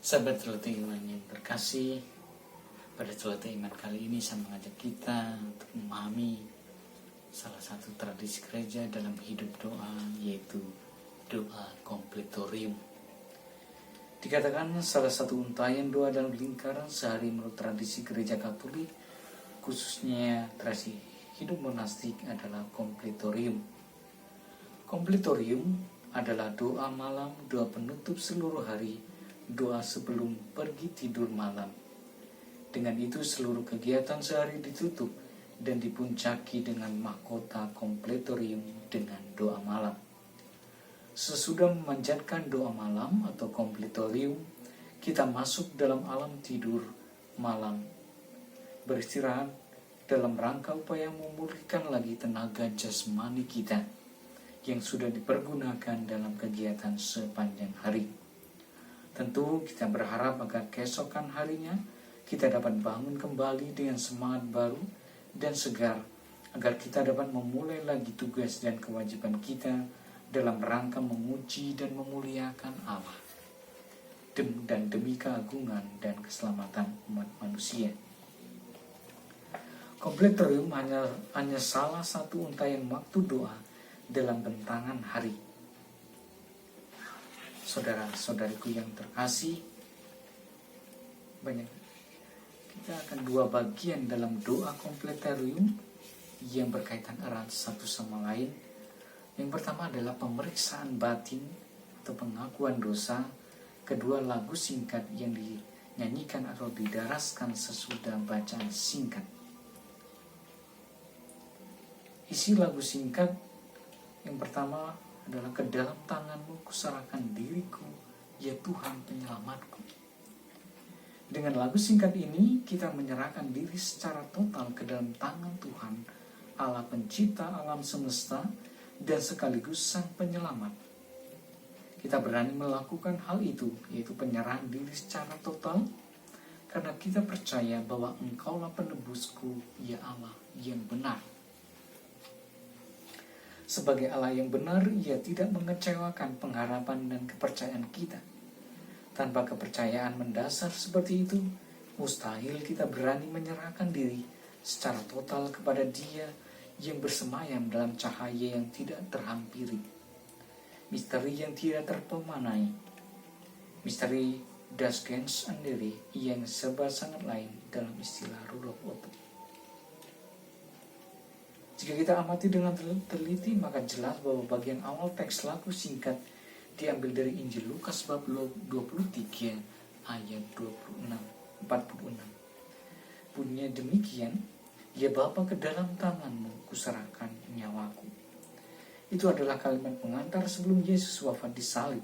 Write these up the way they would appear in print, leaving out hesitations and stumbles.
Sahabat Celoteh Iman yang terkasih, pada Celoteh Iman kali ini saya mengajak kita untuk memahami salah satu tradisi gereja dalam hidup doa, yaitu doa kompletorium. Dikatakan salah satu untayan doa dalam lingkaran sehari menurut tradisi gereja Katolik, khususnya tradisi hidup monastik, adalah kompletorium. Kompletorium adalah doa malam, doa penutup seluruh hari, doa sebelum pergi tidur malam. Dengan itu seluruh kegiatan sehari ditutup dan dipuncaki dengan mahkota kompletorium dengan doa malam. Sesudah memanjatkan doa malam atau kompletorium, kita masuk dalam alam tidur malam, beristirahat dalam rangka upaya memulihkan lagi tenaga jasmani kita yang sudah dipergunakan dalam kegiatan sepanjang hari. Tentu kita berharap agar keesokan harinya kita dapat bangun kembali dengan semangat baru dan segar, agar kita dapat memulai lagi tugas dan kewajiban kita dalam rangka memuji dan memuliakan Allah dan demi keagungan dan keselamatan umat manusia. Kompletorium hanya salah satu untayan waktu doa dalam bentangan hari. Saudara-saudariku yang terkasih, kita akan dua bagian dalam doa kompletorium yang berkaitan erat satu sama lain. Yang pertama adalah pemeriksaan batin atau pengakuan dosa. Kedua, lagu singkat yang dinyanyikan atau didaraskan sesudah bacaan singkat. Isi lagu singkat yang pertama adalah, ke dalam tanganmu kuserahkan diriku, ya Tuhan penyelamatku. Dengan lagu singkat ini kita menyerahkan diri secara total ke dalam tangan Tuhan, Allah pencipta alam semesta dan sekaligus sang penyelamat. Kita berani melakukan hal itu, yaitu penyerahan diri secara total, karena kita percaya bahwa Engkaulah penebusku, ya Allah yang benar. Sebagai Allah yang benar, Ia tidak mengecewakan pengharapan dan kepercayaan kita. Tanpa kepercayaan mendasar seperti itu, mustahil kita berani menyerahkan diri secara total kepada Dia yang bersemayam dalam cahaya yang tidak terhampiri, misteri yang tidak terpemanai, misteri das ganz andere yang serba sangat lain dalam istilah Rudolf Otto. Jika kita amati dengan teliti, maka jelas bahwa bagian awal teks lagu singkat diambil dari Injil Lukas bab 23 ayat 46. Bunyinya demikian, ya Bapa, ke dalam tanganmu kuserahkan nyawaku. Itu adalah kalimat pengantar sebelum Yesus wafat di salib.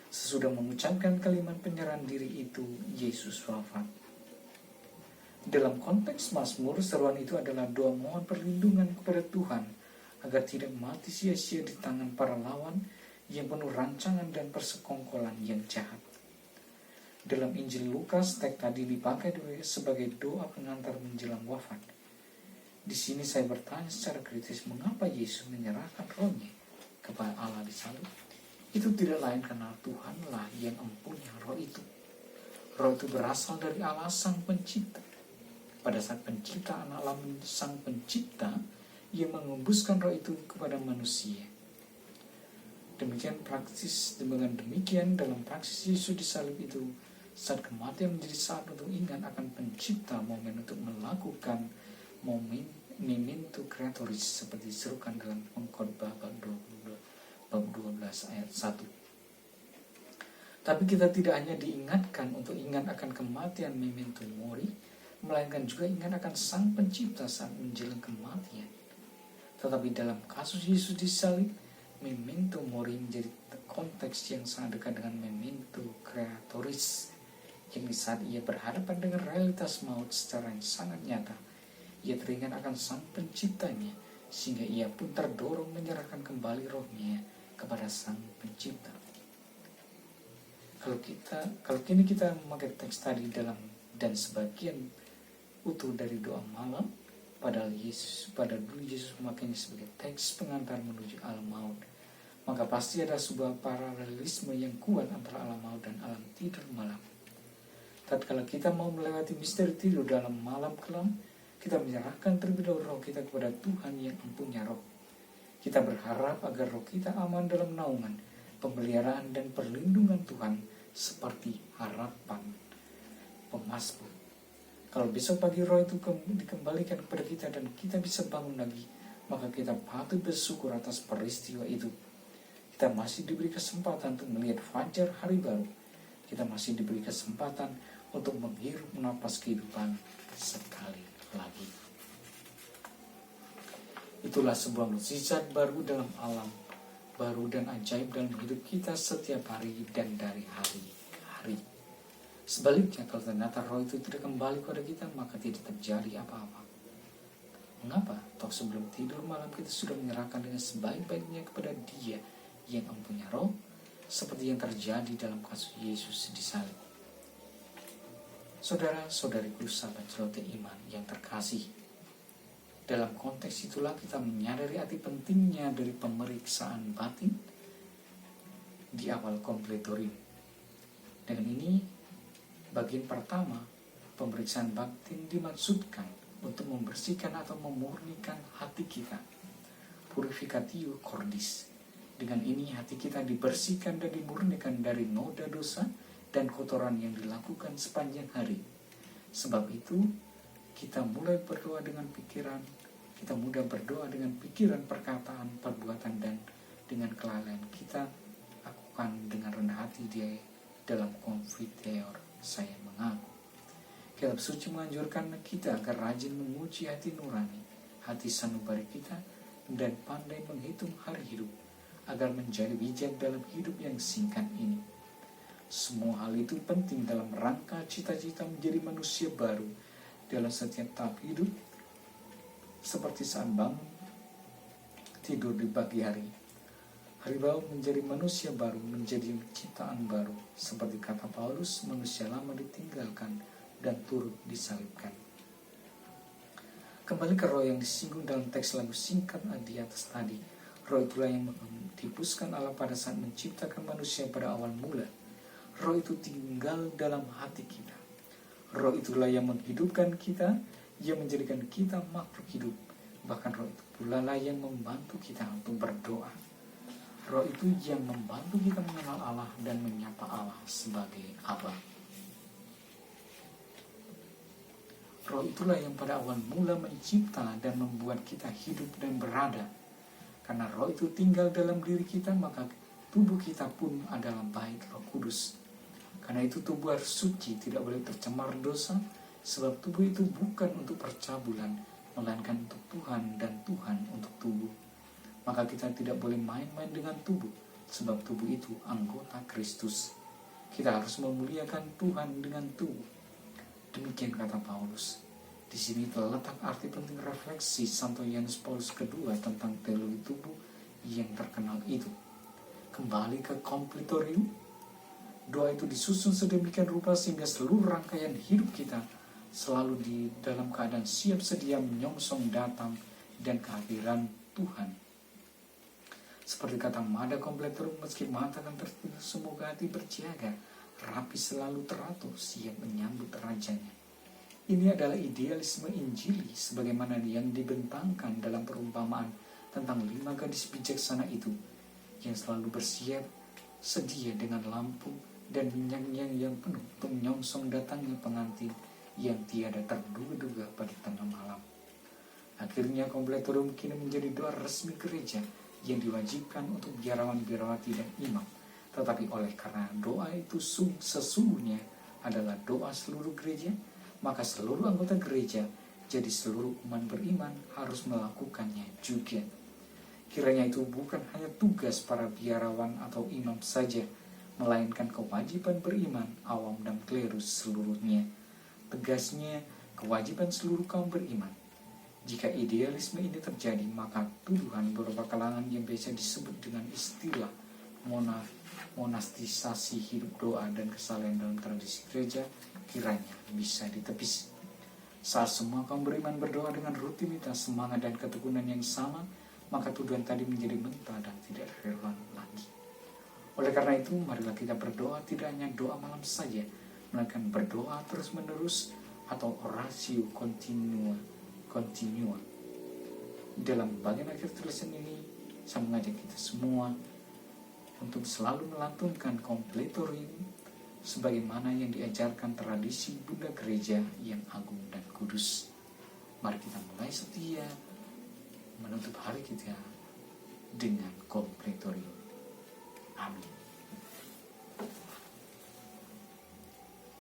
Sesudah mengucapkan kalimat penyerahan diri itu, Yesus wafat. Dalam konteks Mazmur, seruan itu adalah doa mohon perlindungan kepada Tuhan agar tidak mati sia-sia di tangan para lawan yang penuh rancangan dan persekongkolan yang jahat. Dalam Injil Lukas, teks tadi dipakai sebagai doa pengantar menjelang wafat. Di sini saya bertanya secara kritis, mengapa Yesus menyerahkan rohnya kepada Allah di salib? Itu tidak lain karena Tuhanlah yang mempunyai roh itu. Roh itu berasal dari Allah sang pencipta. Pada saat penciptaan alam, sang pencipta yang mengembuskan roh itu kepada manusia. Demikian dalam praksis Yesus di salib itu, saat kematian menjadi saat untuk ingat akan pencipta, momen untuk melakukan memento creatoris seperti diserukan dalam Pengkhotbah bab 12 ayat 1. Tapi kita tidak hanya diingatkan untuk ingat akan kematian memento mori, melainkan juga ingat akan sang pencipta saat menjelang kematian. Tetapi dalam kasus Yesus disalib, memento mori menjadi konteks yang sangat dekat dengan memento creatoris, yang di saat ia berhadapan dengan realitas maut secara yang sangat nyata, ia teringat akan sang penciptanya, sehingga ia pun terdorong menyerahkan kembali rohnya kepada sang pencipta. Kalau kini kita memakai teks tadi dan sebagian utuh dari doa malam, padahal dulu Yesus memakainya sebagai teks pengantar menuju alam maut, maka pasti ada sebuah paralelisme yang kuat antara alam maut dan alam tidur malam. Tatkala kita mau melewati misteri tidur dalam malam kelam, kita menyerahkan terlebih dahulu roh kita kepada Tuhan yang empunya roh. Kita berharap agar roh kita aman dalam naungan, pemeliharaan dan perlindungan Tuhan seperti harapan pemazmur. Kalau besok pagi roh itu dikembalikan kepada kita dan kita bisa bangun lagi, maka kita patut bersyukur atas peristiwa itu. Kita masih diberi kesempatan untuk melihat fajar hari baru. Kita masih diberi kesempatan untuk menghirup napas kehidupan sekali lagi. Itulah sebuah mukjizat baru dalam alam, baru dan ajaib dalam hidup kita setiap hari dan dari hari-hari. Sebaliknya, kalau ternyata roh itu tidak kembali kepada kita, maka tidak terjadi apa-apa. Mengapa? Toh sebelum tidur malam kita sudah menyerahkan dengan sebaik-baiknya kepada Dia yang mempunyai roh, seperti yang terjadi dalam kasus Yesus di salib. Saudara-saudariku sahabat celoteh iman yang terkasih, dalam konteks itulah kita menyadari arti pentingnya dari pemeriksaan batin di awal kompletorium. Dengan ini, bagian pertama, pemeriksaan batin dimaksudkan untuk membersihkan atau memurnikan hati kita. Purificatio cordis. Dengan ini hati kita dibersihkan dan dimurnikan dari noda dosa dan kotoran yang dilakukan sepanjang hari. Sebab itu, kita mulai berdoa dengan pikiran, kita mudah berdoa dengan pikiran, perkataan, perbuatan, dan dengan kelalaian kita lakukan dengan rendah hati Dia dalam konfiteor saya mengaku. Kitab suci menganjurkan kita agar rajin menguji hati nurani, hati sanubari kita, dan pandai menghitung hari hidup, agar menjadi bijak dalam hidup yang singkat ini. Semua hal itu penting dalam rangka cita-cita menjadi manusia baru dalam setiap tahap hidup, seperti saat bangun, tidur di pagi hari. Hari baru menjadi manusia baru, menjadi ciptaan baru, seperti kata Paulus, manusia lama ditinggalkan dan turut disalibkan. Kembali ke roh yang disinggung dalam teks lagu singkat di atas tadi. Roh itulah yang dihembuskan Allah pada saat menciptakan manusia pada awal mula. Roh itu tinggal dalam hati kita. Roh itulah yang menghidupkan kita, yang menjadikan kita makhluk hidup. Bahkan roh itu pula lah yang membantu kita untuk berdoa. Roh itu yang membantu kita mengenal Allah dan menyapa Allah sebagai Aba. Roh itulah yang pada awal mula mencipta dan membuat kita hidup dan berada. Karena roh itu tinggal dalam diri kita, maka tubuh kita pun adalah bait Roh Kudus. Karena itu tubuh harus suci, tidak boleh tercemar dosa, sebab tubuh itu bukan untuk percabulan, melainkan untuk Tuhan dan Tuhan untuk tubuh. Maka kita tidak boleh main-main dengan tubuh, sebab tubuh itu anggota Kristus. Kita harus memuliakan Tuhan dengan tubuh. Demikian kata Paulus. Di sini terletak arti penting refleksi Santo Yohanes Paulus II tentang teologi tubuh yang terkenal itu. Kembali ke kompletorium, doa itu disusun sedemikian rupa sehingga seluruh rangkaian hidup kita selalu di dalam keadaan siap sedia menyongsong datang dan kehadiran Tuhan. Seperti kata Mada Kompletorium, meski mata akan tertidur, semoga hati berjaga, rapi selalu teratur, siap menyambut rajanya. Ini adalah idealisme Injili sebagaimana yang dibentangkan dalam perumpamaan tentang 5 gadis bijaksana itu yang selalu bersiap sedia dengan lampu dan minyaknya yang penuh untuk menyongsong datangnya pengantin yang tiada terduga-duga pada tengah malam. Akhirnya kompletorium kini menjadi doa resmi gereja yang diwajibkan untuk biarawan-biarawati dan imam. Tetapi oleh karena doa itu sesungguhnya adalah doa seluruh gereja, maka seluruh anggota gereja, jadi seluruh umat beriman harus melakukannya juga. Kiranya itu bukan hanya tugas para biarawan atau imam saja, melainkan kewajiban beriman, awam dan klerus seluruhnya. Tegasnya, kewajiban seluruh kaum beriman. Jika idealisme ini terjadi, maka tuduhan beberapa kalangan yang biasa disebut dengan istilah monastisasi hidup doa dan kesalahan dalam tradisi gereja kiranya bisa ditepis. Saat semua kaum beriman berdoa dengan rutinitas, semangat dan ketekunan yang sama, maka tuduhan tadi menjadi mentah dan tidak relevan lagi. Oleh karena itu, marilah kita berdoa tidak hanya doa malam saja, melakukan berdoa terus-menerus atau oratio continua. Dalam bagian akhir tulisan ini, saya mengajak kita semua untuk selalu melantunkan Completorium sebagaimana yang diajarkan tradisi Bunda Gereja yang agung dan kudus. Mari kita mulai setia menutup hari kita dengan Completorium. Amin.